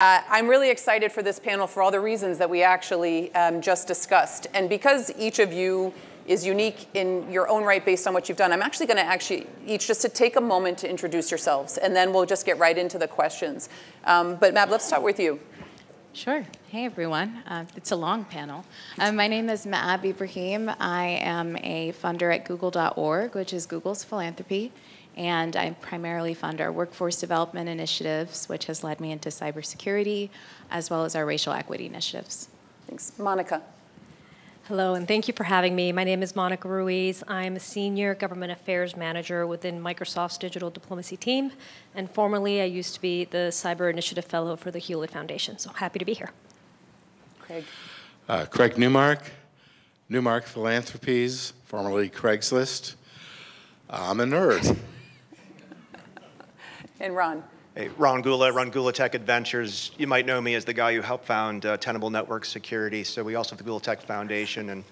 I'm really excited for this panel for all the reasons that we actually just discussed. And because each of you is unique in your own right based on what you've done, I'm actually going to each just to take a moment to introduce yourselves, and then we'll just get right into the questions. But Maab, let's start with you. Sure. Hey, everyone. It's a long panel. My name is Maab Ibrahim. I am a funder at Google.org, which is Google's philanthropy. And I primarily fund our workforce development initiatives, which has led me into cybersecurity, as well as our racial equity initiatives. Thanks. Monica. Hello, and thank you for having me. My name is Monica Ruiz. I'm a senior government affairs manager within Microsoft's digital diplomacy team. And formerly, I used to be the cyber initiative fellow for the Hewlett Foundation. So happy to be here. Craig. Craig Newmark, Newmark Philanthropies, formerly Craigslist. I'm a nerd. And Ron. Hey, Ron Gula, run Gula Tech Adventures. You might know me as the guy who helped found Tenable Network Security. So we also have the Gula Tech Foundation. And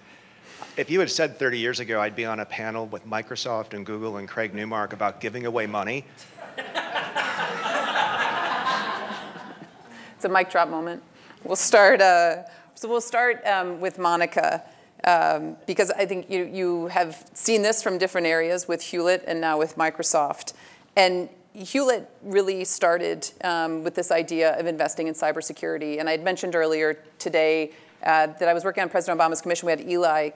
if you had said 30 years ago I'd be on a panel with Microsoft and Google and Craig Newmark about giving away money. It's a mic drop moment. We'll start. We'll start with Monica. Because I think you have seen this from different areas with Hewlett and now with Microsoft. And Hewlett really started with this idea of investing in cybersecurity. And I had mentioned earlier today that I was working on President Obama's commission. We had Eli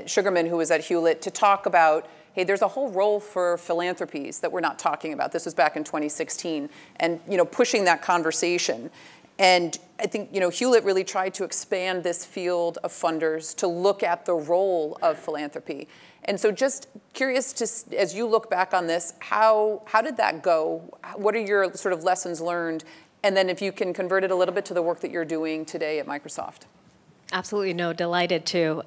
Sugarman, who was at Hewlett, to talk about, hey, there's a whole role for philanthropies that we're not talking about. This was back in 2016. And pushing that conversation. And I think Hewlett really tried to expand this field of funders to look at the role of philanthropy. And so just curious, as you look back on this, how did that go? What are your sort of lessons learned? And then if you can convert it a little bit to the work that you're doing today at Microsoft. Absolutely, no, delighted to.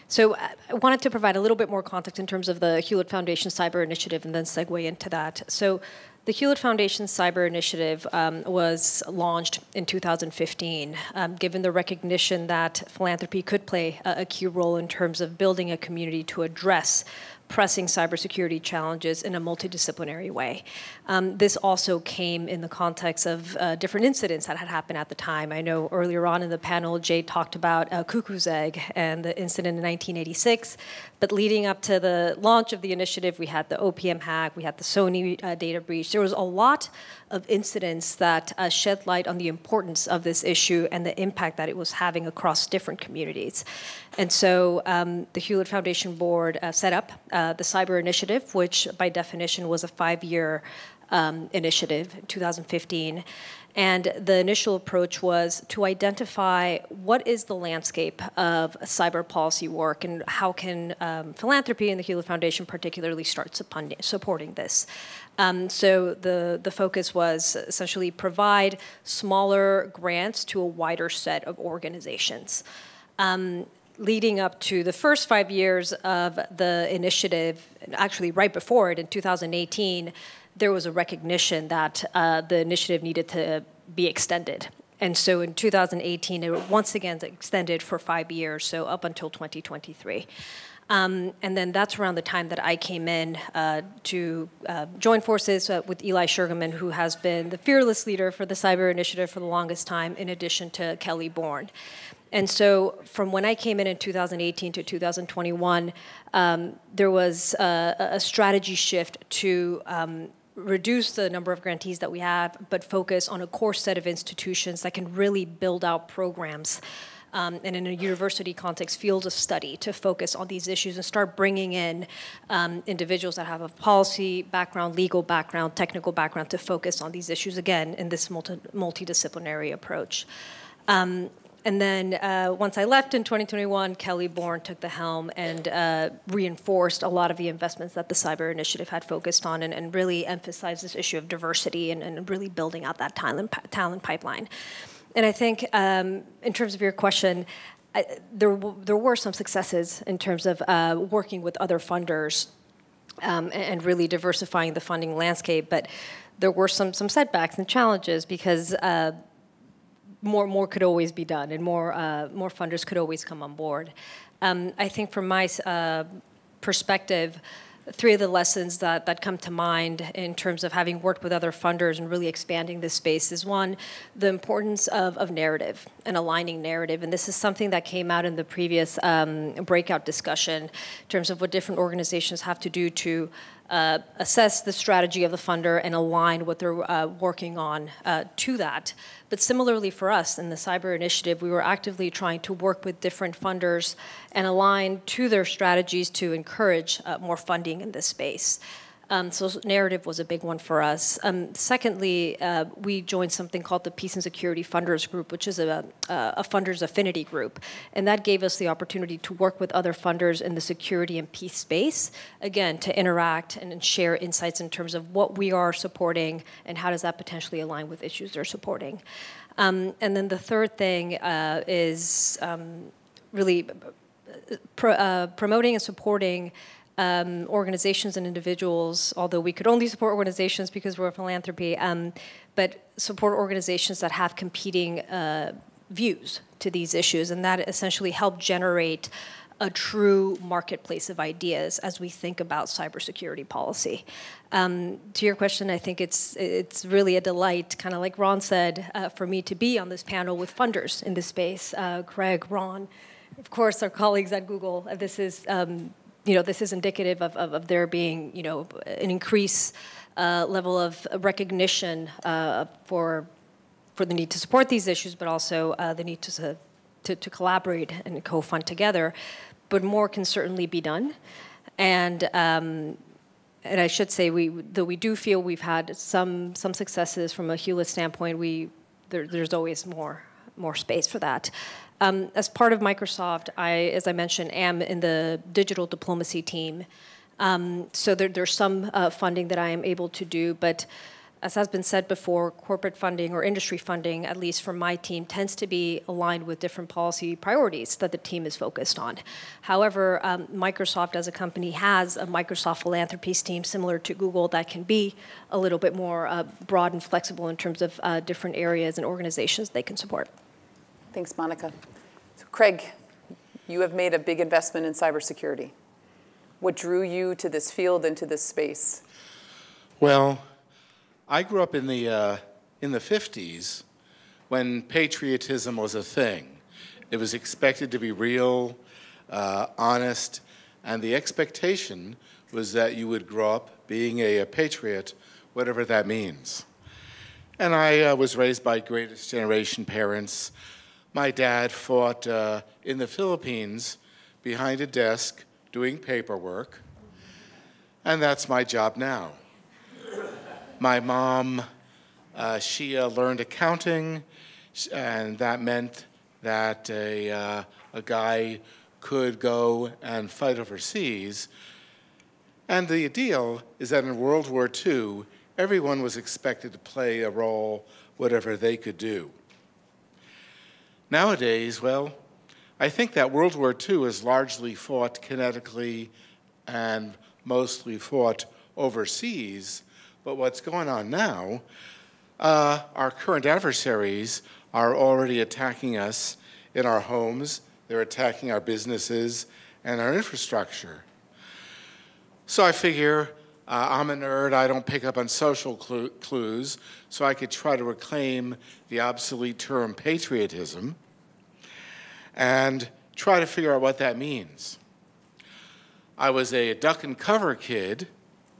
So I wanted to provide a little bit more context in terms of the Hewlett Foundation Cyber Initiative and then segue into that. So the Hewlett Foundation Cyber Initiative was launched in 2015, given the recognition that philanthropy could play a key role in terms of building a community to address pressing cybersecurity challenges in a multidisciplinary way. This also came in the context of different incidents that had happened at the time. I know earlier on in the panel, Jay talked about Cuckoo's Egg and the incident in 1986. But leading up to the launch of the initiative, we had the OPM hack, we had the Sony data breach. There was a lot of incidents that shed light on the importance of this issue and the impact that it was having across different communities. And so the Hewlett Foundation Board set up the Cyber Initiative, which by definition was a 5-year initiative in 2015. And the initial approach was to identify what is the landscape of cyber policy work and how can philanthropy and the Hewlett Foundation particularly start supporting this. So the focus was essentially provide smaller grants to a wider set of organizations. Leading up to the first 5 years of the initiative, actually right before it in 2018, there was a recognition that the initiative needed to be extended. And so in 2018, it once again extended for 5 years, so up until 2023. And then that's around the time that I came in to join forces with Eli Sugarman, who has been the fearless leader for the Cyber Initiative for the longest time, in addition to Kelly Bourne. And so from when I came in 2018 to 2021, there was a strategy shift to reduce the number of grantees that we have, but focus on a core set of institutions that can really build out programs and in a university context, fields of study to focus on these issues and start bringing in individuals that have a policy background, legal background, technical background to focus on these issues, again, in this multidisciplinary approach. And then once I left in 2021, Kelly Bourne took the helm and reinforced a lot of the investments that the Cyber Initiative had focused on and really emphasized this issue of diversity and really building out that talent pipeline. And I think in terms of your question, there were some successes in terms of working with other funders and really diversifying the funding landscape, but there were some setbacks and challenges because more could always be done, and more funders could always come on board. I think from my perspective, three of the lessons that come to mind in terms of having worked with other funders and really expanding this space is, one, the importance of narrative and aligning narrative. And this is something that came out in the previous breakout discussion in terms of what different organizations have to do to assess the strategy of the funder and align what they're working on to that. But similarly for us in the cyber initiative, we were actively trying to work with different funders and align to their strategies to encourage more funding in this space. So narrative was a big one for us. Secondly, we joined something called the Peace and Security Funders Group, which is a funders affinity group. And that gave us the opportunity to work with other funders in the security and peace space, again, to interact and share insights in terms of what we are supporting and how does that potentially align with issues they're supporting. And then the third thing is really promoting and supporting organizations and individuals, although we could only support organizations because we're a philanthropy, but support organizations that have competing views to these issues, and that essentially help generate a true marketplace of ideas as we think about cybersecurity policy. To your question, I think it's really a delight, kind of like Ron said, for me to be on this panel with funders in this space. Craig, Ron, of course, our colleagues at Google. This is this is indicative of there being, an increased level of recognition for the need to support these issues, but also the need to collaborate and co-fund together. But more can certainly be done, and I should say, though we do feel we've had some successes from a Hewlett standpoint, there's always more space for that. As part of Microsoft, as I mentioned, am in the digital diplomacy team. So there's some funding that I am able to do, but as has been said before, corporate funding or industry funding, at least for my team, tends to be aligned with different policy priorities that the team is focused on. However, Microsoft as a company has a Microsoft Philanthropies team similar to Google that can be a little bit more broad and flexible in terms of different areas and organizations they can support. Thanks, Monica. So Craig, you have made a big investment in cybersecurity. What drew you to this field and to this space? Well, I grew up in the 50s when patriotism was a thing. It was expected to be real, honest, and the expectation was that you would grow up being a patriot, whatever that means. And I was raised by greatest generation parents. My dad fought in the Philippines behind a desk doing paperwork, and that's my job now. My mom, she learned accounting, and that meant that a guy could go and fight overseas. And the deal is that in World War II, everyone was expected to play a role, whatever they could do. Nowadays, well, I think that World War II is largely fought kinetically and mostly fought overseas. But what's going on now, our current adversaries are already attacking us in our homes. They're attacking our businesses and our infrastructure. So I figure I'm a nerd. I don't pick up on social clues, so I could try to reclaim the obsolete term patriotism and try to figure out what that means. I was a duck and cover kid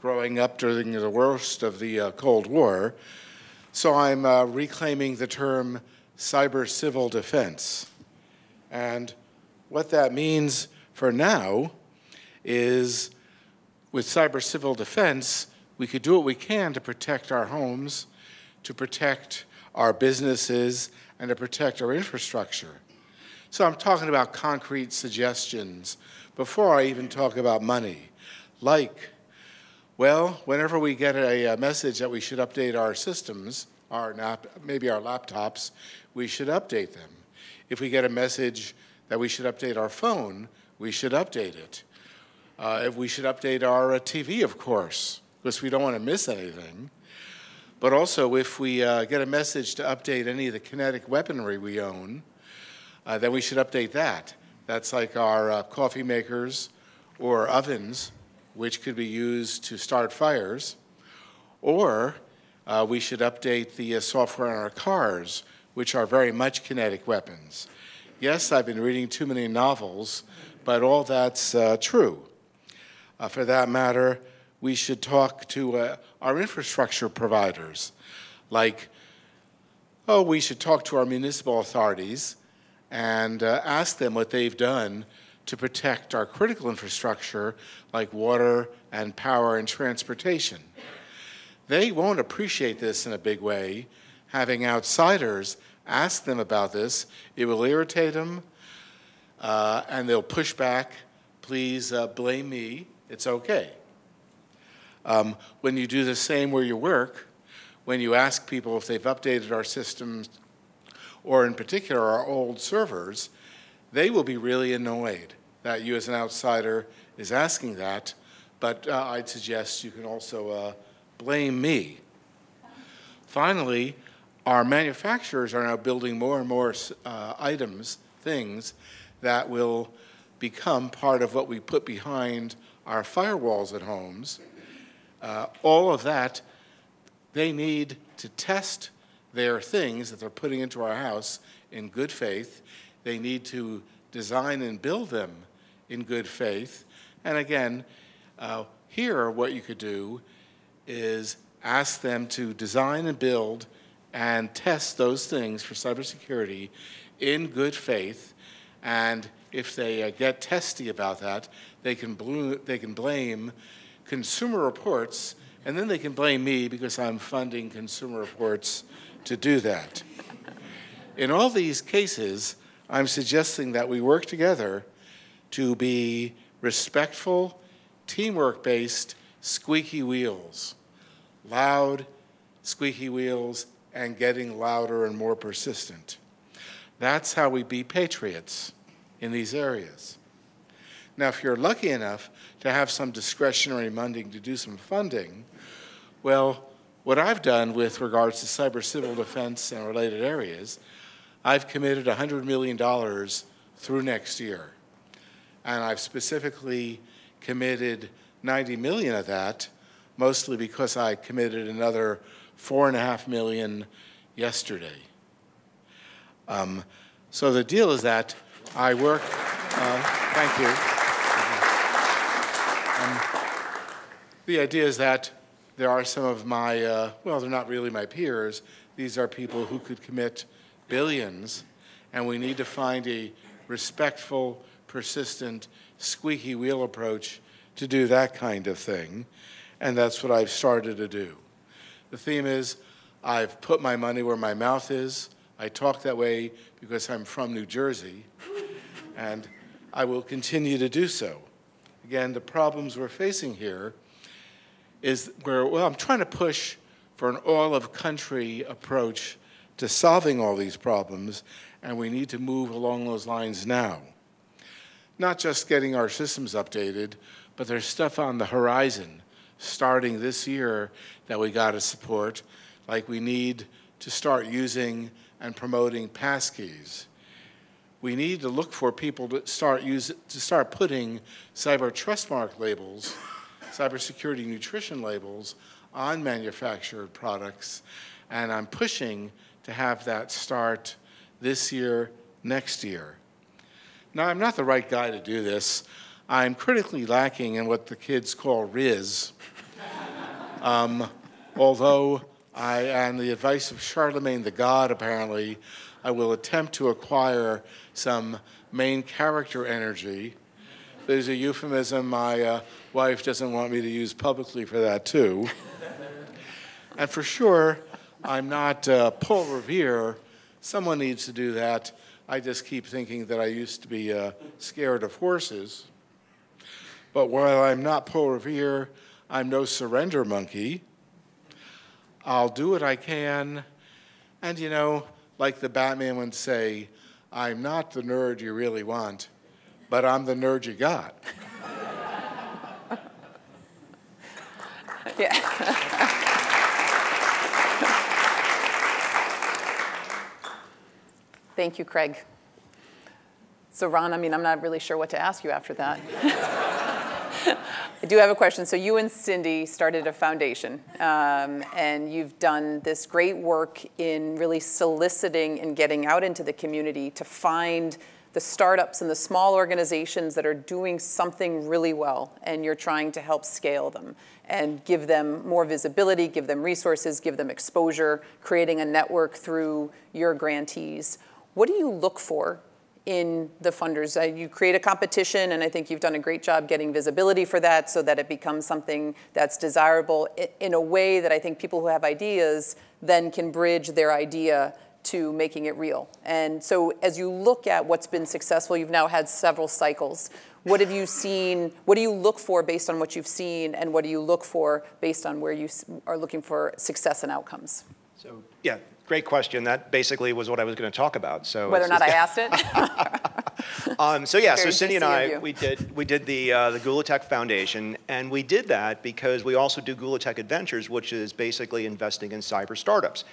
growing up during the worst of the Cold War, so I'm reclaiming the term cyber civil defense. And what that means for now is with cyber civil defense, we could do what we can to protect our homes, to protect our businesses, and to protect our infrastructure. So I'm talking about concrete suggestions before I even talk about money. Like, well, whenever we get a message that we should update our systems, maybe our laptops, we should update them. If we get a message that we should update our phone, we should update it. If we should update our TV, of course, because we don't want to miss anything. But also, if we get a message to update any of the kinetic weaponry we own, then we should update that. That's like our coffee makers or ovens which could be used to start fires, or we should update the software on our cars, which are very much kinetic weapons. Yes, I've been reading too many novels, but all that's true. For that matter, we should talk to our infrastructure providers, like, we should talk to our municipal authorities and ask them what they've done to protect our critical infrastructure like water and power and transportation. They won't appreciate this in a big way. Having outsiders ask them about this, it will irritate them, and they'll push back. Please blame me. It's okay. When you do the same where you work, when you ask people if they've updated our systems, or in particular our old servers, they will be really annoyed that you as an outsider is asking that, but I'd suggest you can also blame me. Finally, our manufacturers are now building more and more things that will become part of what we put behind our firewalls at homes. All of that, they need to test their things that they're putting into our house in good faith. They need to design and build them in good faith. And again, here what you could do is ask them to design and build and test those things for cybersecurity in good faith. And if they get testy about that, they can blame Consumer Reports, and then they can blame me because I'm funding Consumer Reports to do that. In all these cases, I'm suggesting that we work together to be respectful, teamwork-based, squeaky wheels. Loud, squeaky wheels, and getting louder and more persistent. That's how we be patriots in these areas. Now, if you're lucky enough to have some discretionary funding to do some funding, well, what I've done with regards to cyber civil defense and related areas, I've committed $100 million through next year. And I've specifically committed 90 million of that, mostly because I committed another $4.5 million yesterday. So the deal is that I work, thank you. The idea is that there are some of my, well, they're not really my peers. These are people who could commit billions, and we need to find a respectful, persistent, squeaky wheel approach to do that kind of thing, and that's what I've started to do. The theme is I've put my money where my mouth is. I talk that way because I'm from New Jersey, and I will continue to do so. Again, the problems we're facing here is I'm trying to push for an all-of-country approach to solving all these problems, and we need to move along those lines now. Not just getting our systems updated, but there's stuff on the horizon starting this year that we got to support, like we need to start using and promoting passkeys. We need to look for people to start putting cyber trust mark labels, cybersecurity nutrition labels on manufactured products, and I'm pushing to have that start this year, next year. Now, I'm not the right guy to do this. I'm critically lacking in what the kids call Ruiz. Although on the advice of Charlemagne the God, apparently, I will attempt to acquire some main character energy. There's a euphemism my wife doesn't want me to use publicly for that, too. And for sure, I'm not Paul Revere. Someone needs to do that. I just keep thinking that I used to be scared of horses. But while I'm not Paul Revere, I'm no surrender monkey. I'll do what I can. And, you know, like the Batman would say, I'm not the nerd you really want, but I'm the nerd you got. Yeah. Thank you, Craig. So Ron, I mean, I'm not really sure what to ask you after that. I do have a question. So you and Cindy started a foundation, and you've done this great work in really soliciting and getting out into the community to find the startups and the small organizations that are doing something really well, and you're trying to help scale them and give them more visibility, give them resources, give them exposure, creating a network through your grantees. What do you look for in the funders? You create a competition, and I think you've done a great job getting visibility for that so that it becomes something that's desirable in a way that I think people who have ideas then can bridge their idea to making it real. And so as you look at what's been successful, you've now had several cycles. What have you seen? What do you look for based on what you've seen, and what do you look for based on where you are looking for success and outcomes? So, yeah, great question. That basically was what I was going to talk about. So whether or not I asked it? So yeah, so Cindy and I, we did the Gula Tech Foundation, and we did that because we also do Gula Tech Adventures, which is basically investing in cyber startups.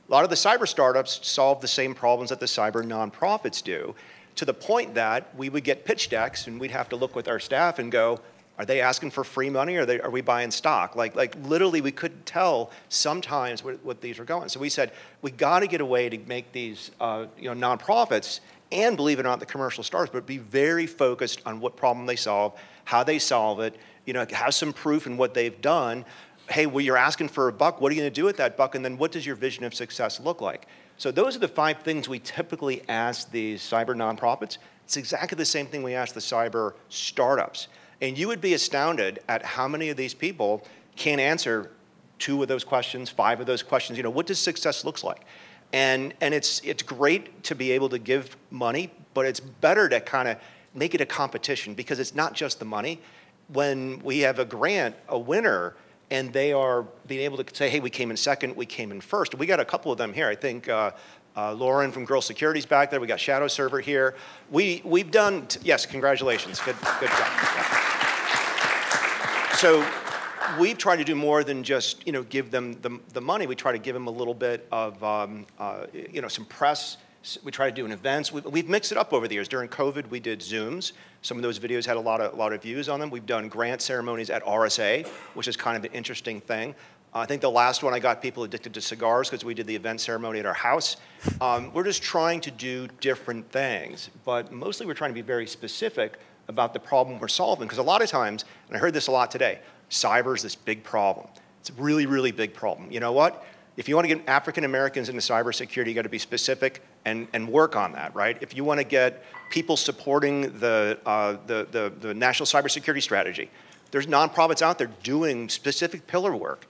A lot of the cyber startups solve the same problems that the cyber nonprofits do, to the point that we would get pitch decks and we'd have to look with our staff and go, are they asking for free money, or are we buying stock? Like literally we couldn't tell sometimes what these were going. So we said, we got to get a way to make these nonprofits, and believe it or not, the commercial startups, but be very focused on what problem they solve, how they solve it, have some proof in what they've done. Hey, well, you're asking for $1, what are you going to do with that $1, and then what does your vision of success look like? So those are the 5 things we typically ask these cyber nonprofits. It's exactly the same thing we ask the cyber startups. And you would be astounded at how many of these people can answer 2 of those questions, 5 of those questions. What does success look like? And it's great to be able to give money, but it's better to kind of make it a competition, because it's not just the money. When we have a grant, a winner, and they are being able to say, hey, we came in second, we came in first. We got a couple of them here. I think Lauren from Girl Security's back there. We got Shadow Server here. We've done, yes, congratulations, good job. Yeah. So we've tried to do more than just give them the money. We try to give them a little bit of some press. We try to do events. We've mixed it up over the years. During COVID, we did Zooms. Some of those videos had a lot of views on them. We've done grant ceremonies at RSA, which is kind of an interesting thing. I think the last one, I got people addicted to cigars because we did the event ceremony at our house. We're just trying to do different things, but mostly we're trying to be very specific about the problem we're solving, because a lot of times, and I heard this a lot today, cyber is this big problem. It's a really, really big problem. You know what? If you want to get African Americans into cybersecurity, you got to be specific and work on that, right? If you want to get people supporting the National Cybersecurity Strategy, there's nonprofits out there doing specific pillar work.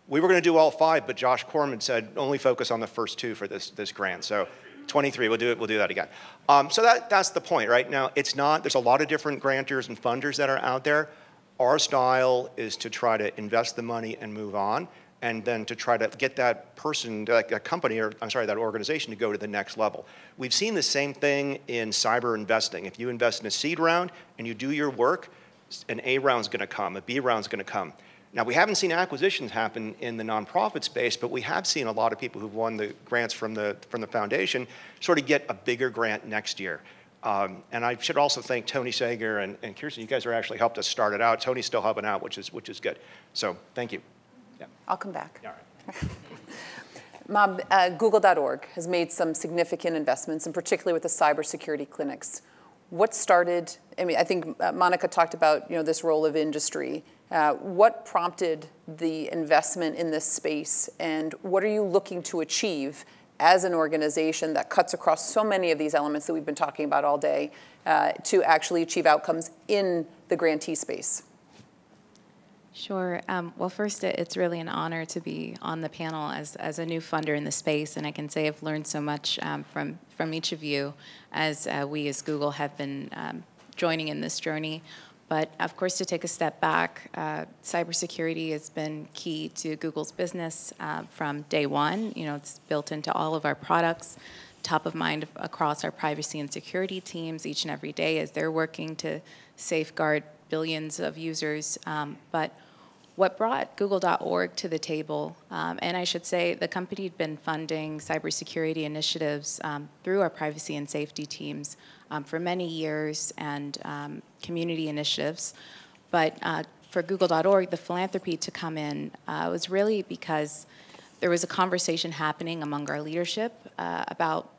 We were going to do all 5, but Josh Corman said only focus on the first 2 for this grant. So 23, we'll do that again. So that's the point, right? Now, there's a lot of different grantors and funders that are out there. Our style is to try to invest the money and move on, and then to try to get that person, that company, or I'm sorry, that organization to go to the next level. We've seen the same thing in cyber investing. If you invest in a seed round and you do your work, an A round's going to come, a B round's going to come. Now, we haven't seen acquisitions happen in the nonprofit space, but we have seen a lot of people who've won the grants from the foundation sort of get a bigger grant next year. And I should also thank Tony Sager and Kiersten. You guys are actually helped us start it out. Tony's still helping out, which is good. So thank you. Yeah. I'll come back. All right. Maab, Google.org has made some significant investments, and particularly with the cybersecurity clinics. What started? I think Monica talked about this role of industry. What prompted the investment in this space, and what are you looking to achieve as an organization that cuts across so many of these elements that we've been talking about all day to actually achieve outcomes in the grantee space? Sure. Well, first, it's really an honor to be on the panel as a new funder in the space, and I can say I've learned so much from each of you as we as Google have been joining in this journey. But of course, to take a step back, cybersecurity has been key to Google's business from day one. It's built into all of our products, top of mind across our privacy and security teams each and every day as they're working to safeguard billions of users. But what brought Google.org to the table, and I should say the company had been funding cybersecurity initiatives through our privacy and safety teams for many years, and community initiatives. But for Google.org, the philanthropy to come in was really because there was a conversation happening among our leadership about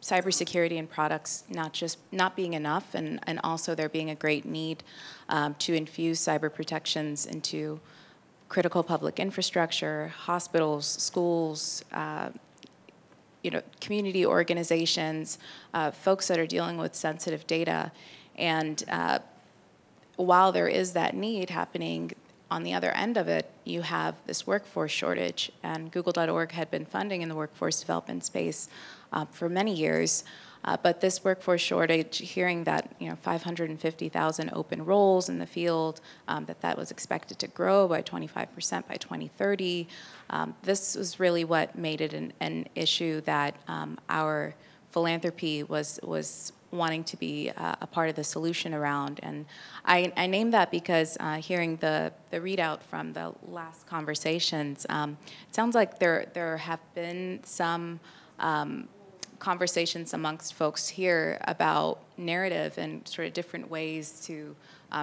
cybersecurity and products not being enough, and also there being a great need to infuse cyber protections into critical public infrastructure, hospitals, schools, community organizations, folks that are dealing with sensitive data. And while there is that need happening, on the other end of it, you have this workforce shortage. And Google.org had been funding in the workforce development space for many years. But this workforce shortage, hearing that 550,000 open roles in the field, that was expected to grow by 25% by 2030, this was really what made it an issue that our philanthropy was wanting to be a part of the solution around. And I named that because hearing the readout from the last conversations, it sounds like there have been some conversations amongst folks here about narrative and sort of different ways to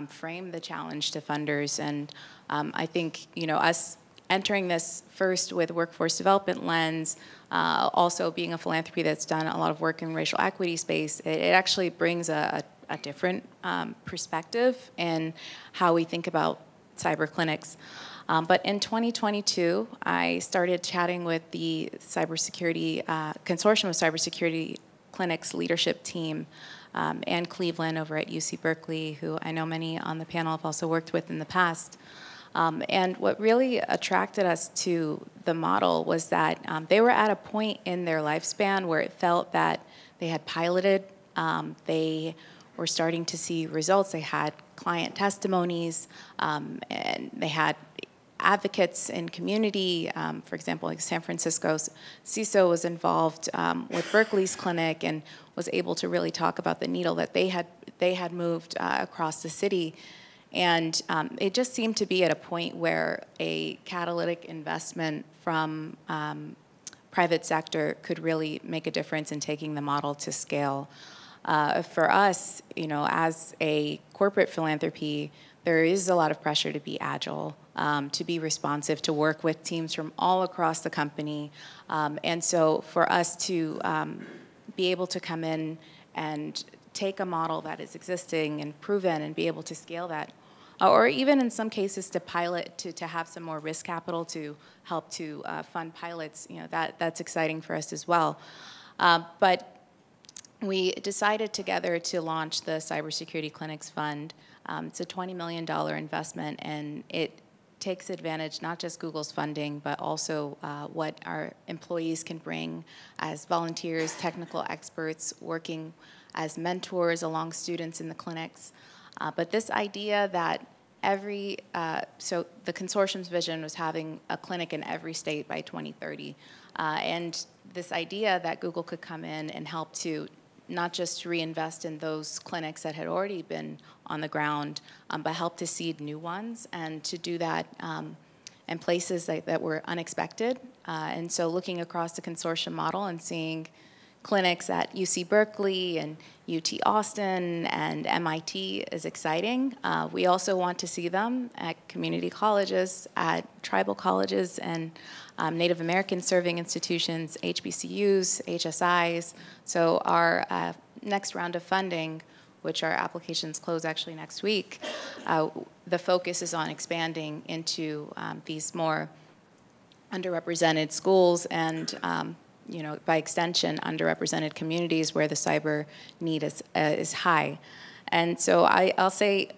frame the challenge to funders. And I think, us entering this first with workforce development lens, also being a philanthropy that's done a lot of work in racial equity space, it actually brings a different perspective in how we think about cyber clinics. But in 2022, I started chatting with the cybersecurity consortium of cybersecurity clinics leadership team, Ann Cleveland over at UC Berkeley, who I know many on the panel have also worked with in the past. And what really attracted us to the model was that they were at a point in their lifespan where it felt that they had piloted, they were starting to see results, they had client testimonies, and they had advocates in community. For example, like San Francisco's CISO was involved with Berkeley's clinic and was able to really talk about the needle that they had moved across the city. And it just seemed to be at a point where a catalytic investment from private sector could really make a difference in taking the model to scale. For us, as a corporate philanthropy, there is a lot of pressure to be agile, to be responsive, to work with teams from all across the company. And so for us to be able to come in and take a model that is existing and proven and be able to scale that, or even in some cases to pilot, to have some more risk capital to help to fund pilots, that's exciting for us as well. But we decided together to launch the Cybersecurity Clinics Fund. It's a $20 million investment, and it takes advantage not just Google's funding, but also what our employees can bring as volunteers, technical experts, working as mentors along students in the clinics. But this idea that so the consortium's vision was having a clinic in every state by 2030. And this idea that Google could come in and help to not just reinvest in those clinics that had already been on the ground, but help to seed new ones, and to do that in places that were unexpected. And so looking across the consortium model and seeing clinics at UC Berkeley and UT Austin and MIT is exciting. We also want to see them at community colleges, at tribal colleges, and Native American serving institutions, HBCUs, HSIs. So our next round of funding, which our applications close actually next week, the focus is on expanding into these more underrepresented schools and by extension, underrepresented communities where the cyber need is high. And so I'll say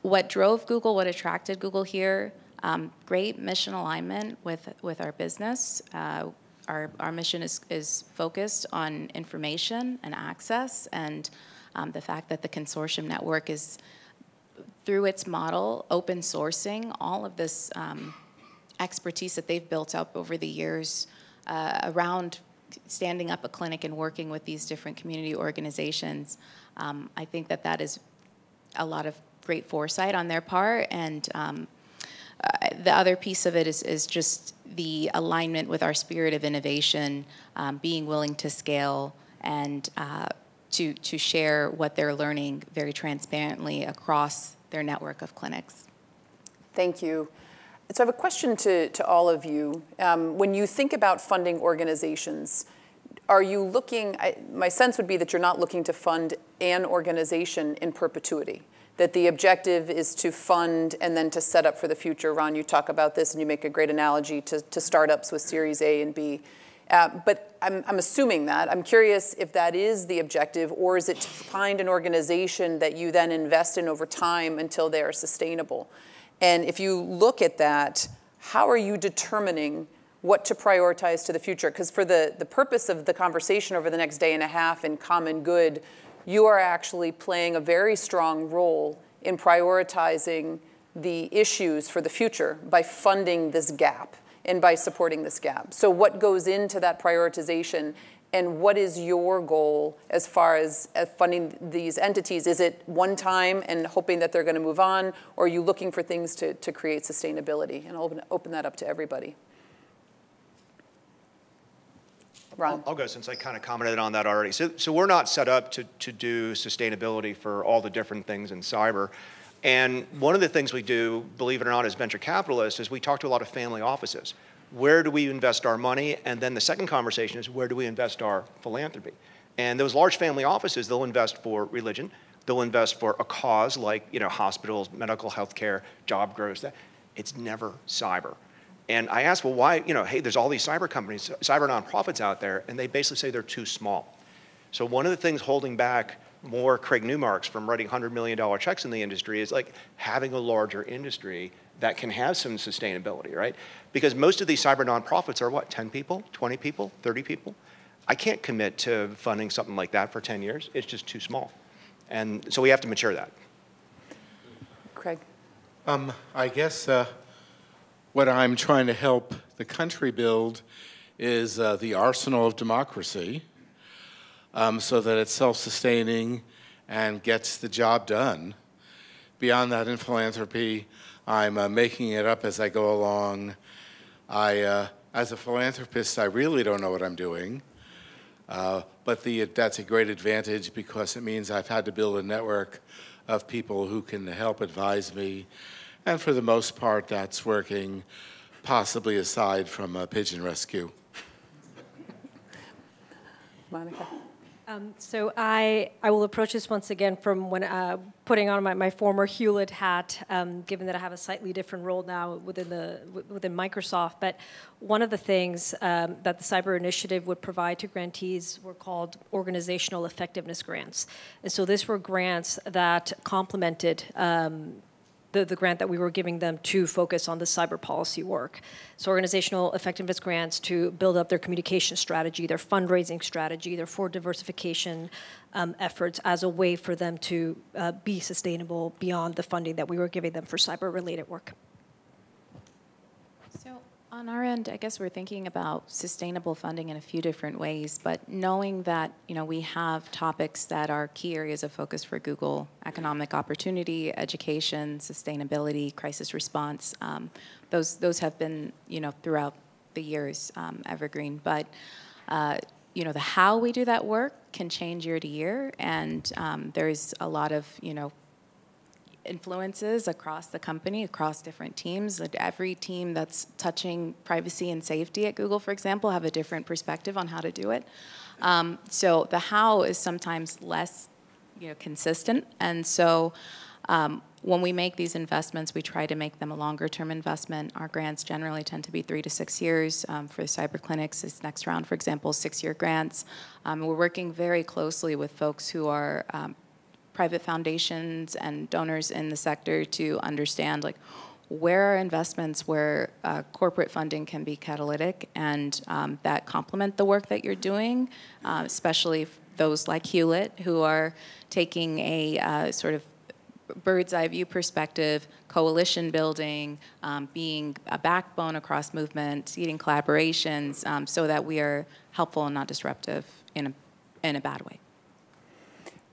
what drove Google, what attracted Google here, great mission alignment with our business. Our mission is focused on information and access, and the fact that the consortium network is, through its model, open sourcing all of this expertise that they've built up over the years around standing up a clinic and working with these different community organizations. I think that is a lot of great foresight on their part, and the other piece of it is just the alignment with our spirit of innovation, being willing to scale and to share what they're learning very transparently across their network of clinics. Thank you. So I have a question to all of you. When you think about funding organizations, are you looking, my sense would be that you're not looking to fund an organization in perpetuity, that the objective is to fund and then to set up for the future. Ron, you talk about this and you make a great analogy to startups with Series A and B. But I'm assuming that. I'm curious if that is the objective, or is it to find an organization that you then invest in over time until they are sustainable? And if you look at that, how are you determining what to prioritize to the future? Because for the purpose of the conversation over the next day and a half in Common Good, you are actually playing a very strong role in prioritizing the issues for the future by funding this gap and by supporting this gap. So what goes into that prioritization, and what is your goal as far as funding these entities? Is it one time and hoping that they're going to move on, or are you looking for things to create sustainability? And I'll open that up to everybody. Ron. I'll go, since I kind of commented on that already. So we're not set up to do sustainability for all the different things in cyber. And one of the things we do, believe it or not, as venture capitalists, is we talk to a lot of family offices. Where do we invest our money? And then the second conversation is, where do we invest our philanthropy? And those large family offices, they'll invest for religion. They'll invest for a cause like, you know, hospitals, medical health care, job growth. It's never cyber. And I asked, well, why, you know, hey, there's all these cyber companies, cyber nonprofits out there, and they basically say they're too small. So one of the things holding back more Craig Newmarks from writing $100 million checks in the industry is like having a larger industry that can have some sustainability, right? Because most of these cyber nonprofits are what, 10 people, 20 people, 30 people? I can't commit to funding something like that for 10 years. It's just too small. And so we have to mature that. Craig. I guess what I'm trying to help the country build is the arsenal of democracy, so that it's self-sustaining and gets the job done. Beyond that, in philanthropy, I'm making it up as I go along. As a philanthropist, I really don't know what I'm doing, but that's a great advantage because it means I've had to build a network of people who can help advise me. And for the most part, that's working, possibly aside from pigeon rescue. Monica. So I will approach this once again from when putting on my former Hewlett hat, given that I have a slightly different role now within Microsoft. But one of the things that the Cyber Initiative would provide to grantees were called organizational effectiveness grants. And so these were grants that complemented the grant that we were giving them to focus on the cyber policy work. So organizational effectiveness grants to build up their communication strategy, their fundraising strategy, their forward diversification efforts as a way for them to be sustainable beyond the funding that we were giving them for cyber-related work. So on our end, I guess we're thinking about sustainable funding in a few different ways, but knowing that, you know, we have topics that are key areas of focus for Google: economic opportunity, education, sustainability, crisis response. Those have been, you know, throughout the years evergreen. But you know, the how we do that work can change year to year, and there's a lot of, you know, influences across the company, across different teams. Like every team that's touching privacy and safety at Google, for example, have a different perspective on how to do it. So the how is sometimes less, you know, consistent. And so when we make these investments, we try to make them a longer-term investment. Our grants generally tend to be 3 to 6 years. For the cyber clinics, this next round, for example, 6-year grants. We're working very closely with folks who are private foundations and donors in the sector to understand, like, where are investments where corporate funding can be catalytic and that complement the work that you're doing, especially those like Hewlett, who are taking a sort of bird's eye view perspective, coalition building, being a backbone across movement, seeding collaborations, so that we are helpful and not disruptive in a bad way.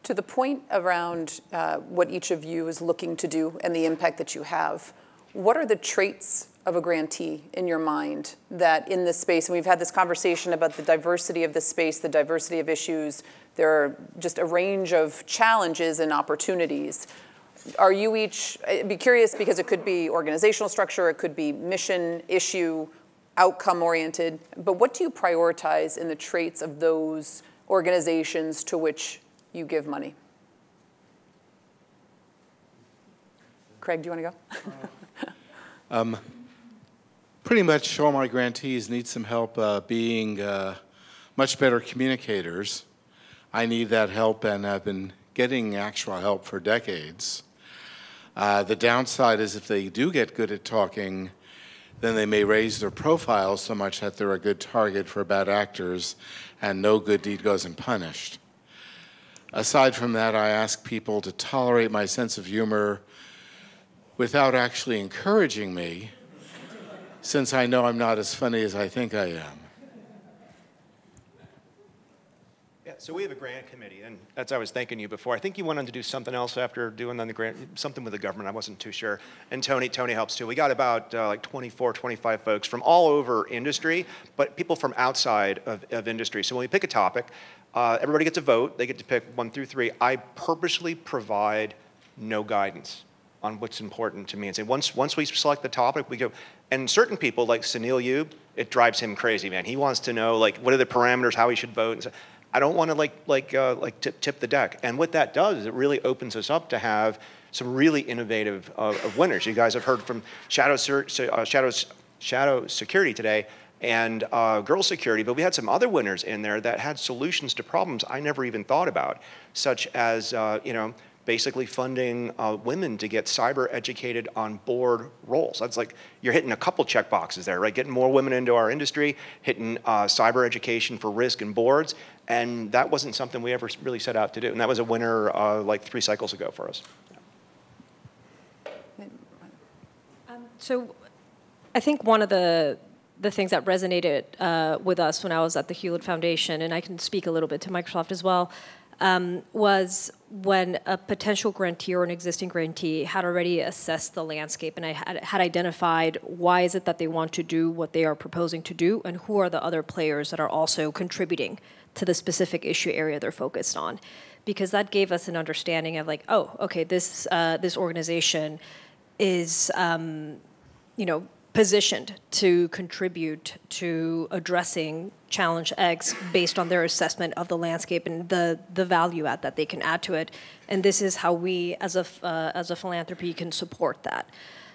To the point around what each of you is looking to do and the impact that you have, what are the traits of a grantee in your mind that in this space, and we've had this conversation about the diversity of the space, the diversity of issues, there are just a range of challenges and opportunities. are you each, I'd be curious because it could be organizational structure, it could be mission, issue, outcome oriented, but what do you prioritize in the traits of those organizations to which you give money? Craig, do you want to go? Pretty much all my grantees need some help being much better communicators. I need that help, and I've been getting actual help for decades. The downside is if they do get good at talking, then they may raise their profile so much that they're a good target for bad actors, and no good deed goes unpunished. Aside from that, I ask people to tolerate my sense of humor without actually encouraging me, since I know I'm not as funny as I think I am. Yeah, so we have a grant committee, and as I was thanking you before, I think you went on to do something else after doing on the grant, something with the government, I wasn't too sure. And Tony helps too. We got about like 24, 25 folks from all over industry, but people from outside of industry. So when we pick a topic, everybody gets a vote. They get to pick 1 through 3. I purposely provide no guidance on what's important to me. And say once we select the topic, we go. And certain people, like Sunil Yub, it drives him crazy, man. He wants to know like what are the parameters, how he should vote. And so I don't want to tip the deck. And what that does is it really opens us up to have some really innovative of winners. You guys have heard from Shadow Security today and Girl Security, but we had some other winners in there that had solutions to problems I never even thought about, such as basically funding women to get cyber educated on board roles. That's like, you're hitting a couple check boxes there, right? Getting more women into our industry, hitting cyber education for risk and boards, and that wasn't something we ever really set out to do. And that was a winner like 3 cycles ago for us. So I think one of the things that resonated with us when I was at the Hewlett Foundation, and I can speak a little bit to Microsoft as well, was when a potential grantee or an existing grantee had already assessed the landscape and had identified why is it that they want to do what they are proposing to do, and who are the other players that are also contributing to the specific issue area they're focused on. Because that gave us an understanding of like, oh, okay, this organization is, positioned to contribute to addressing challenge X based on their assessment of the landscape and the value add that they can add to it. And this is how we, as a philanthropy, can support that.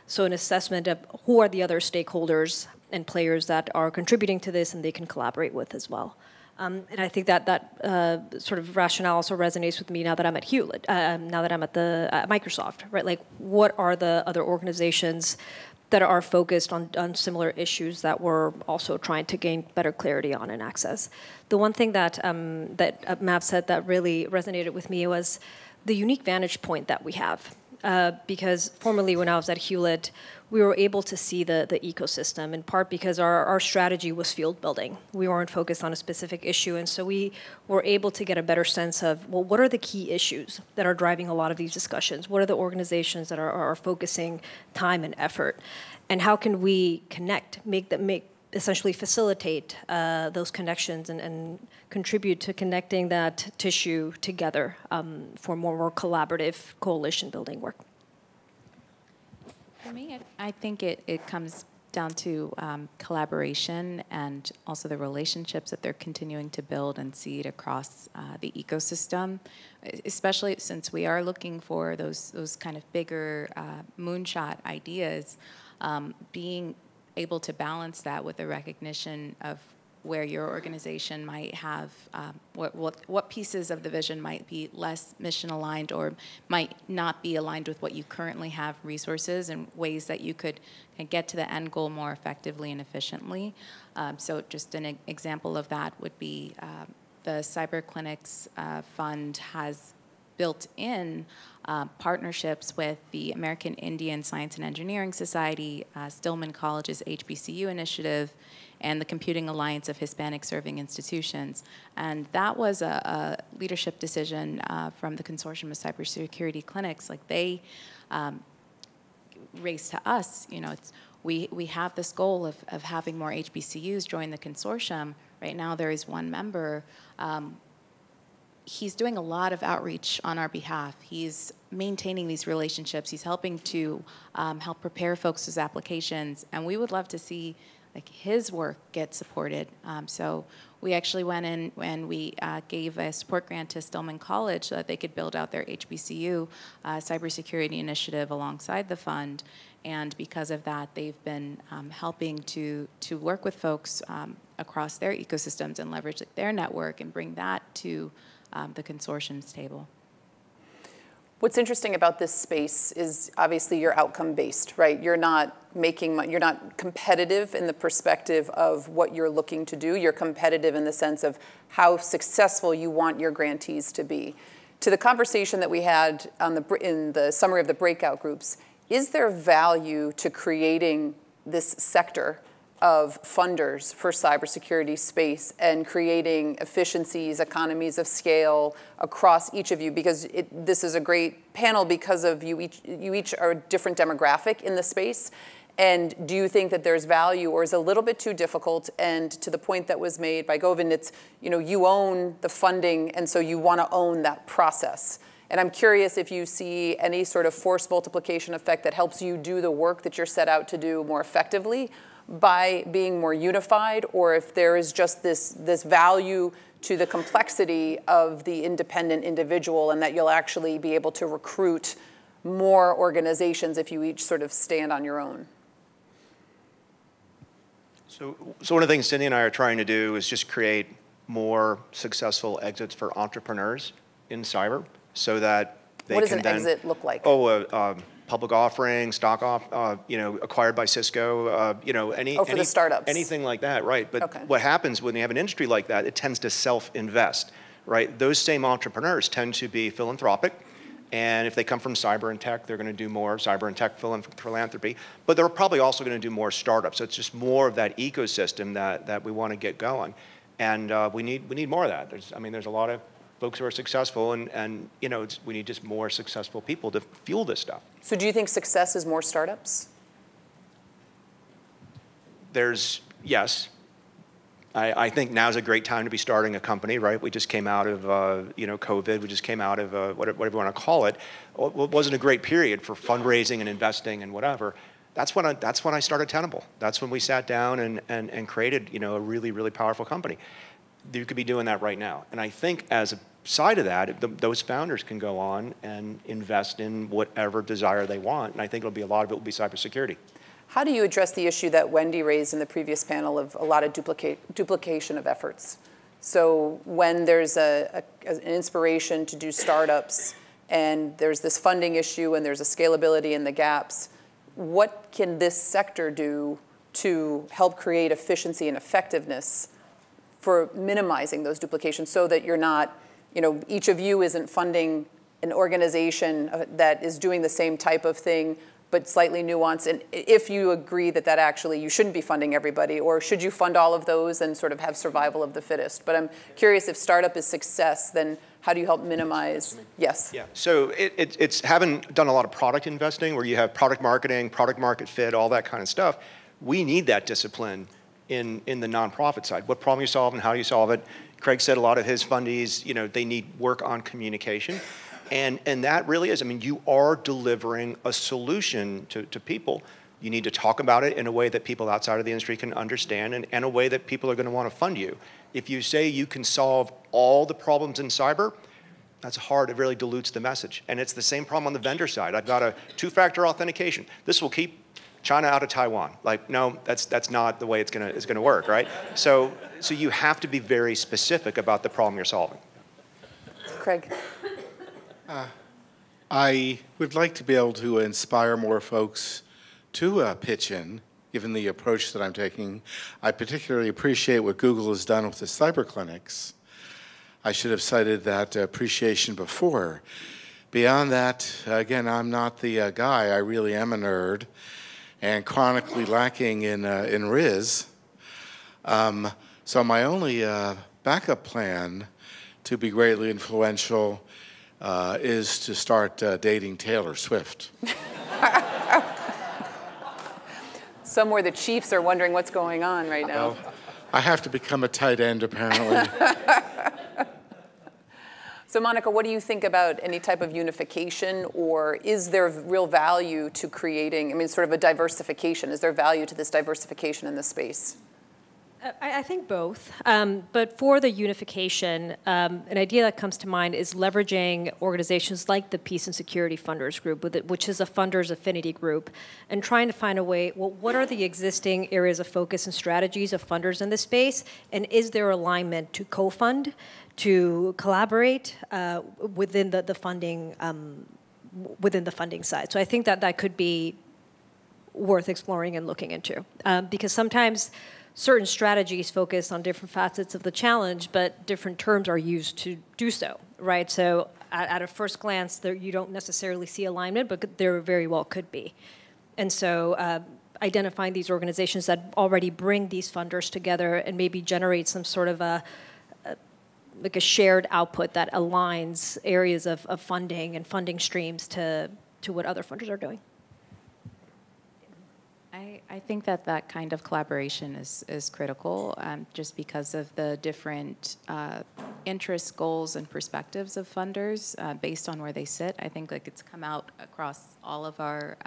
So an assessment of who are the other stakeholders and players that are contributing to this and they can collaborate with as well. And I think that sort of rationale also resonates with me now that I'm at Hewlett, now that I'm at Microsoft, right? Like, what are the other organizations that are focused on similar issues that we're also trying to gain better clarity on and access? The one thing that Maab said that really resonated with me was the unique vantage point that we have. Because formerly when I was at Hewlett, we were able to see the ecosystem, in part because our strategy was field building. We weren't focused on a specific issue, and so we were able to get a better sense of, well, what are the key issues that are driving a lot of these discussions? What are the organizations that are focusing time and effort? And how can we connect, essentially facilitate those connections and contribute to connecting that tissue together for more collaborative coalition building work? For me, I think it comes down to collaboration and also the relationships that they're continuing to build and seed across the ecosystem, especially since we are looking for those kind of bigger moonshot ideas, being able to balance that with a recognition of where your organization might have, what pieces of the vision might be less mission aligned or might not be aligned with what you currently have resources, and ways that you could get to the end goal more effectively and efficiently. So just an example of that would be the Cyber Clinics Fund has built in partnerships with the American Indian Science and Engineering Society, Stillman College's HBCU initiative, and the Computing Alliance of Hispanic Serving Institutions. And that was a leadership decision from the Consortium of Cybersecurity Clinics. Like, they raised to us, we have this goal of having more HBCUs join the consortium. Right now there is one member. he's doing a lot of outreach on our behalf. He's maintaining these relationships. He's helping to help prepare folks' applications, and we would love to see like his work get supported. So we actually went in and we gave a support grant to Stillman College so that they could build out their HBCU cybersecurity initiative alongside the fund. And because of that, they've been helping to work with folks across their ecosystems and leverage their network and bring that to the consortium's table. What's interesting about this space is obviously you're outcome-based, right? You're not you're not competitive in the perspective of what you're looking to do. You're competitive in the sense of how successful you want your grantees to be. To the conversation that we had in the summary of the breakout groups, is there value to creating this sector of funders for cybersecurity space and creating efficiencies, economies of scale across each of you? Because this is a great panel because of you each are a different demographic in the space. And do you think that there's value, or is it a little bit too difficult? And to the point that was made by Govind, it's, you own the funding, and so you want to own that process. And I'm curious if you see any sort of force multiplication effect that helps you do the work that you're set out to do more effectively by being more unified, or if there is just this value to the complexity of the independent individual, and that you'll actually be able to recruit more organizations if you each sort of stand on your own. So one of the things Cindy and I are trying to do is just create more successcul exits for entrepreneurs in cyber, so that they what can does an exit look like? Public offering, stock off, acquired by Cisco, for the startups. Anything like that, right? But okay. What happens when you have an industry like that, it tends to self-invest, right? Those same entrepreneurs tend to be philanthropic, and if they come from cyber and tech, they're going to do more cyber and tech philanthropy, but they're probably also going to do more startups. So it's just more of that ecosystem that we want to get going, and we need more of that. There's a lot of folks who are successful, and we need just more successful people to fuel this stuff. So do you think success is more startups? Yes. I think now's a great time to be starting a company, right? We just came out of COVID. We just came out of whatever you want to call it. It wasn't a great period for fundraising and investing and whatever. That's when I started Tenable. That's when we sat down and created a really, really powerful company. You could be doing that right now. And I think as a side of that, those founders can go on and invest in whatever desire they want. And I think a lot of it will be cybersecurity. How do you address the issue that Wendy raised in the previous panel of a lot of duplication of efforts? So when there's an inspiration to do startups and there's this funding issue and there's a scalability in the gaps, what can this sector do to help create efficiency and effectiveness for minimizing those duplications, so that you're not, each of you isn't funding an organization that is doing the same type of thing, but slightly nuanced? And if you agree that actually you shouldn't be funding everybody, or should you fund all of those and sort of have survival of the fittest? But I'm curious, if startup is success, then how do you help minimize? Yes. Yeah. So it's having done a lot of product investing where you have product marketing, product market fit, all that kind of stuff. We need that discipline in the nonprofit side. What problem you solve and how you solve it. Craig said a lot of his fundies, they need work on communication. And that really is, you are delivering a solution to people. You need to talk about it in a way that people outside of the industry can understand, and a way that people are going to want to fund you. If you say you can solve all the problems in cyber, that's hard. It really dilutes the message. And it's the same problem on the vendor side. I've got a two-factor authentication. This will keep China out of Taiwan. No, that's not the way it's gonna work, right? So you have to be very specific about the problem you're solving. Craig. I would like to be able to inspire more folks to pitch in, given the approach that I'm taking. I particularly appreciate what Google has done with the cyber clinics. I should have cited that appreciation before. Beyond that, again, I'm not the guy. I really am a nerd, and chronically lacking in Ruiz. So my only backup plan to be greatly influential is to start dating Taylor Swift. Somewhere the Chiefs are wondering what's going on right now. I have to become a tight end, apparently. So Monica, what do you think about any type of unification, or is there real value to creating, I mean, sort of a diversification? Is there value to this diversification in the space? I think both. But for the unification, an idea that comes to mind is leveraging organizations like the Peace and Security Funders Group, which is a funders affinity group, and trying to find a way, well, what are the existing areas of focus and strategies of funders in this space, and is there alignment to co-fund, to collaborate within the funding side? So I think that could be worth exploring and looking into, because sometimes certain strategies focus on different facets of the challenge, but different terms are used to do so, right? So at a first glance, you don't necessarily see alignment, but there very well could be. And so identifying these organizations that already bring these funders together and maybe generate some sort of a shared output that aligns areas of funding and funding streams to what other funders are doing. I think that kind of collaboration is critical, just because of the different interests, goals, and perspectives of funders based on where they sit. I think it's come out across all of our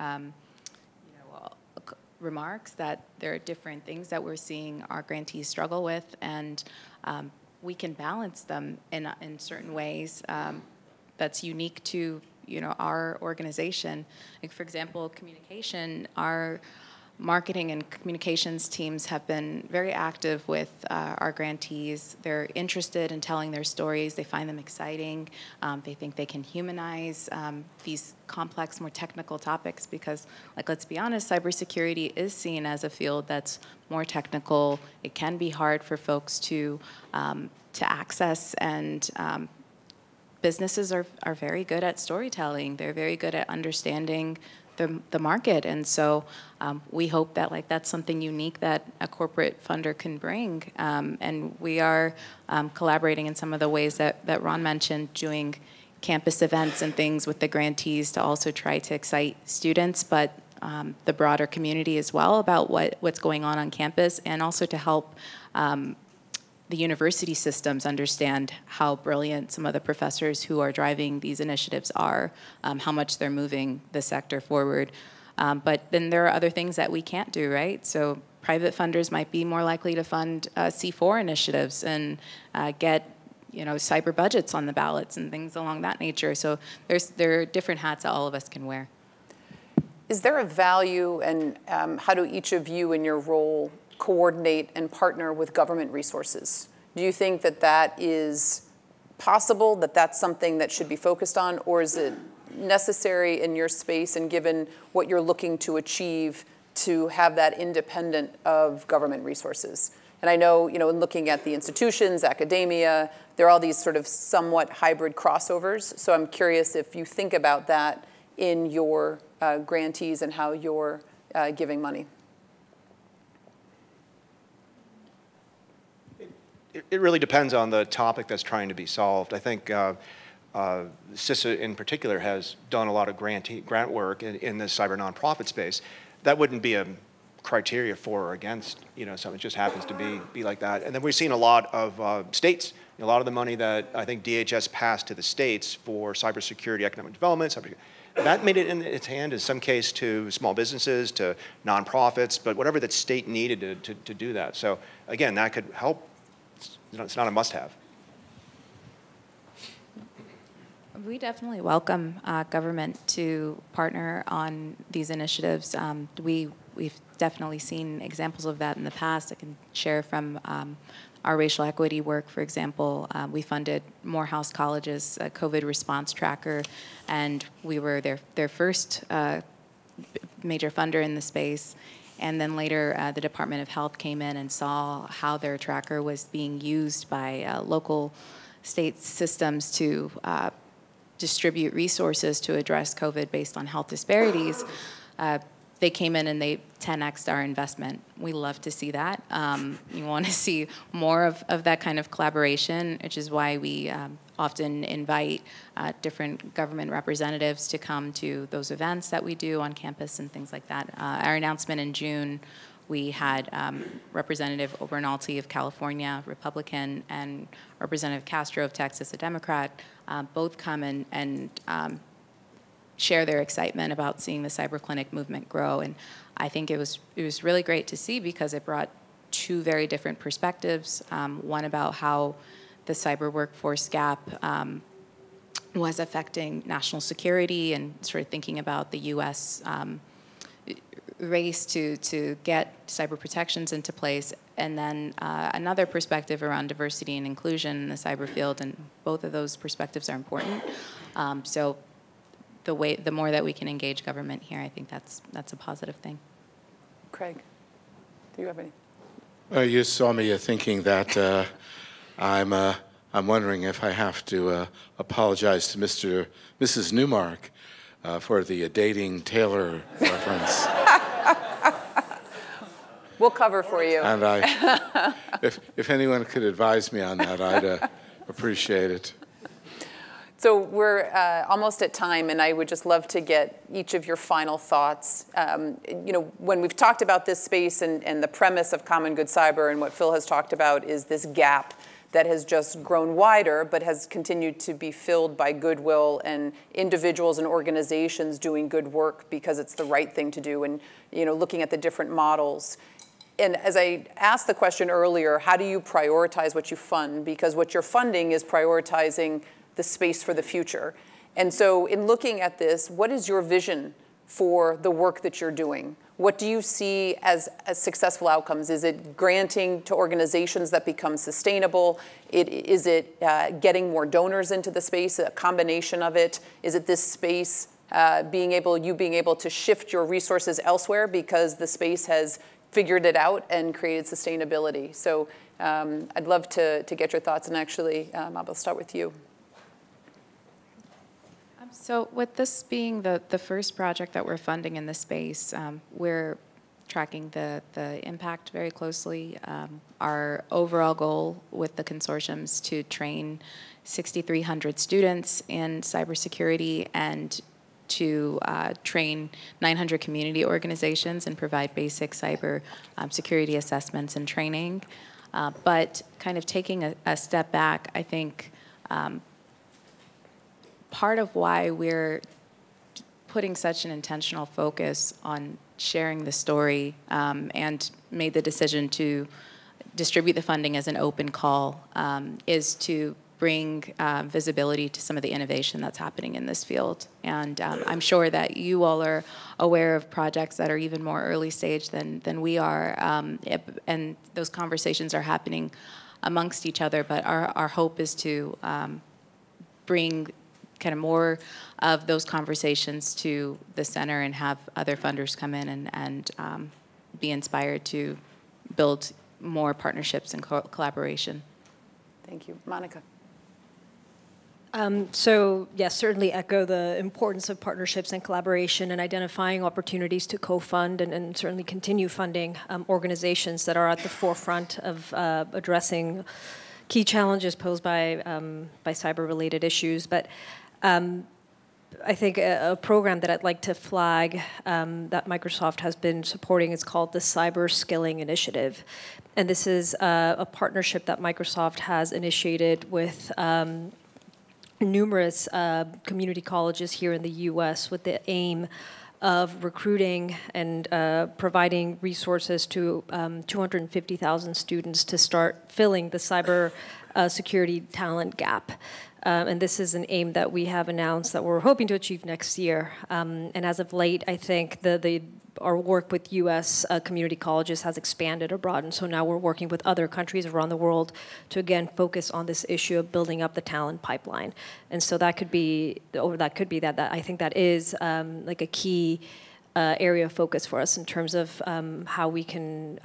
remarks that there are different things that we're seeing our grantees struggle with, and we can balance them in certain ways that's unique to our organization. Like, for example, communication. Our marketing and communications teams have been very active with our grantees. They're interested in telling their stories. They find them exciting. They think they can humanize these complex, more technical topics because, let's be honest, cybersecurity is seen as a field that's more technical. It can be hard for folks to access, and businesses are very good at storytelling. They're very good at understanding the market, and so we hope that that's something unique that a corporate funder can bring, and we are collaborating in some of the ways that Ron mentioned, doing campus events and things with the grantees to also try to excite students, but the broader community as well about what's going on campus, and also to help the university systems understand how brilliant some of the professors who are driving these initiatives are, how much they're moving the sector forward. But then there are other things that we can't do, right? So private funders might be more likely to fund C4 initiatives and get cyber budgets on the ballots and things along that nature. So there are different hats that all of us can wear. Is there a value, and how do each of you in your role coordinate and partner with government resources? Do you think that is possible, that that's something that should be focused on, or is it necessary in your space and given what you're looking to achieve to have that independent of government resources? And I know, in looking at the institutions, academia, there are all these sort of somewhat hybrid crossovers. So I'm curious if you think about that in your grantees and how you're giving money. It really depends on the topic that's trying to be solved. I think CISA in particular has done a lot of grant work in the cyber nonprofit space. That wouldn't be a criteria for or against, something that just happens to be like that. And then we've seen a lot of states, a lot of the money that I think DHS passed to the states for cybersecurity, economic development, that made it in its hand in some case to small businesses, to nonprofits, but whatever that state needed to do that. So again, that could help. It's not a must-have. We definitely welcome government to partner on these initiatives. We've definitely seen examples of that in the past. I can share from our racial equity work, for example. We funded Morehouse College's COVID response tracker, and we were their first major funder in the space. And then later, the Department of Health came in and saw how their tracker was being used by local state systems to distribute resources to address COVID based on health disparities. They came in and they 10x'd our investment. We love to see that. You want to see more of that kind of collaboration, which is why we often invite different government representatives to come to those events that we do on campus and things like that. Our announcement in June We had Representative Obernolte of California, Republican, and Representative Castro of Texas, a Democrat, both come and share their excitement about seeing the cyber clinic movement grow. And I think it was really great to see because it brought two very different perspectives. One about how the cyber workforce gap was affecting national security and sort of thinking about the U.S. Race to get cyber protections into place, and then another perspective around diversity and inclusion in the cyber field, and both of those perspectives are important. So the more that we can engage government here, I think that's a positive thing. Craig, do you have any? You saw me thinking that I'm wondering if I have to apologize to Mrs. Newmark for the dating Taylor reference. We'll cover for you. And if anyone could advise me on that, I'd appreciate it. So we're almost at time, and I would just love to get each of your final thoughts. When we've talked about this space and the premise of Common Good Cyber, and what Phil has talked about is this gap that has just grown wider, but has continued to be filled by goodwill and individuals and organizations doing good work because it's the right thing to do, and looking at the different models. And as I asked the question earlier, how do you prioritize what you fund? Because what you're funding is prioritizing the space for the future. And so in looking at this, what is your vision for the work that you're doing? What do you see as successful outcomes? Is it granting to organizations that become sustainable? Is it getting more donors into the space, a combination of it? Is it this space being able to shift your resources elsewhere because the space has figured it out and created sustainability? So I'd love to get your thoughts, and actually, Maab, I'll start with you. So with this being the first project that we're funding in this space, we're tracking the impact very closely. Our overall goal with the consortium is to train 6,300 students in cybersecurity and to train 900 community organizations and provide basic cyber security assessments and training. But kind of taking a step back, I think part of why we're putting such an intentional focus on sharing the story and made the decision to distribute the funding as an open call is to bring visibility to some of the innovation that's happening in this field. And I'm sure that you all are aware of projects that are even more early stage than we are, and those conversations are happening amongst each other, but our hope is to bring kind of more of those conversations to the center and have other funders come in and be inspired to build more partnerships and collaboration. Thank you. Monica. So yes, certainly echo the importance of partnerships and collaboration and identifying opportunities to co-fund and certainly continue funding organizations that are at the forefront of addressing key challenges posed by cyber-related issues. But I think a program that I'd like to flag that Microsoft has been supporting is called the Cyber Skilling Initiative. And this is a partnership that Microsoft has initiated with numerous community colleges here in the U.S. with the aim of recruiting and providing resources to 250,000 students to start filling the cyber security talent gap. And this is an aim that we have announced that we're hoping to achieve next year. And as of late, I think our work with U.S. Community colleges has expanded abroad, and so now we're working with other countries around the world to again focus on this issue of building up the talent pipeline. And so that could be, that I think that is like a key area of focus for us in terms of how we can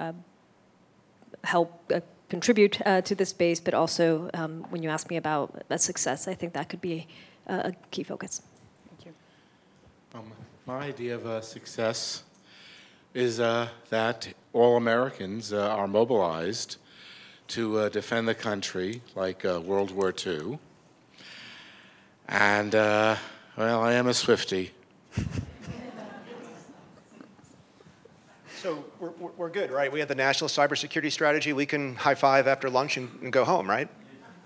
help contribute to this space, but also when you ask me about success, I think that could be a key focus. Thank you. My idea of success is that all Americans are mobilized to defend the country like World War II. And, well, I am a Swiftie. So we're good, right? We have the national cybersecurity strategy. We can high five after lunch and go home, right?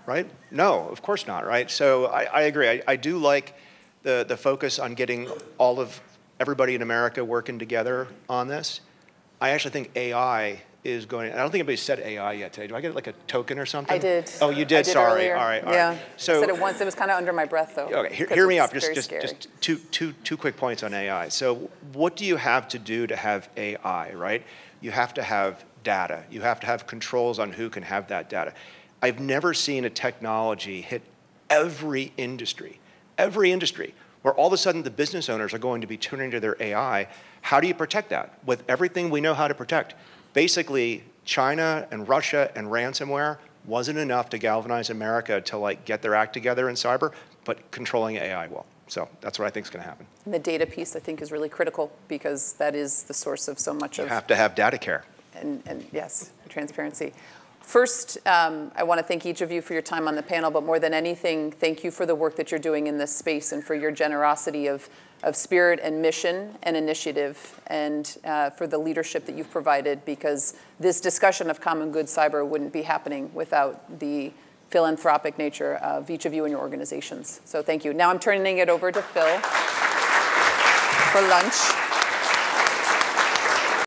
Right? No, of course not, right? So I agree. I do like the focus on getting everybody in America working together on this. I actually think AI is going. I don't think anybody said AI yet today. Do I get like a token or something? I did. Oh, you did. I did Sorry. earlier. All right. Yeah. So I said it once. It was kind of under my breath, though. Okay. Hear me out. Just two quick points on AI. So what do you have to do to have AI? Right. You have to have data. You have to have controls on who can have that data. I've never seen a technology hit every industry, where all of a sudden the business owners are going to be tuning to their AI. How do you protect that? With everything we know how to protect. Basically, China and Russia and ransomware wasn't enough to galvanize America to like get their act together in cyber, but controlling AI will. So that's what I think is going to happen. And the data piece, I think, is really critical because that is the source of so much of. You have to have data care. And yes, transparency. First, I want to thank each of you for your time on the panel, but more than anything, thank you for the work that you're doing in this space and for your generosity of spirit and mission and initiative, and for the leadership that you've provided, because this discussion of common good cyber wouldn't be happening without the philanthropic nature of each of you and your organizations. So thank you. Now I'm turning it over to Phil for lunch.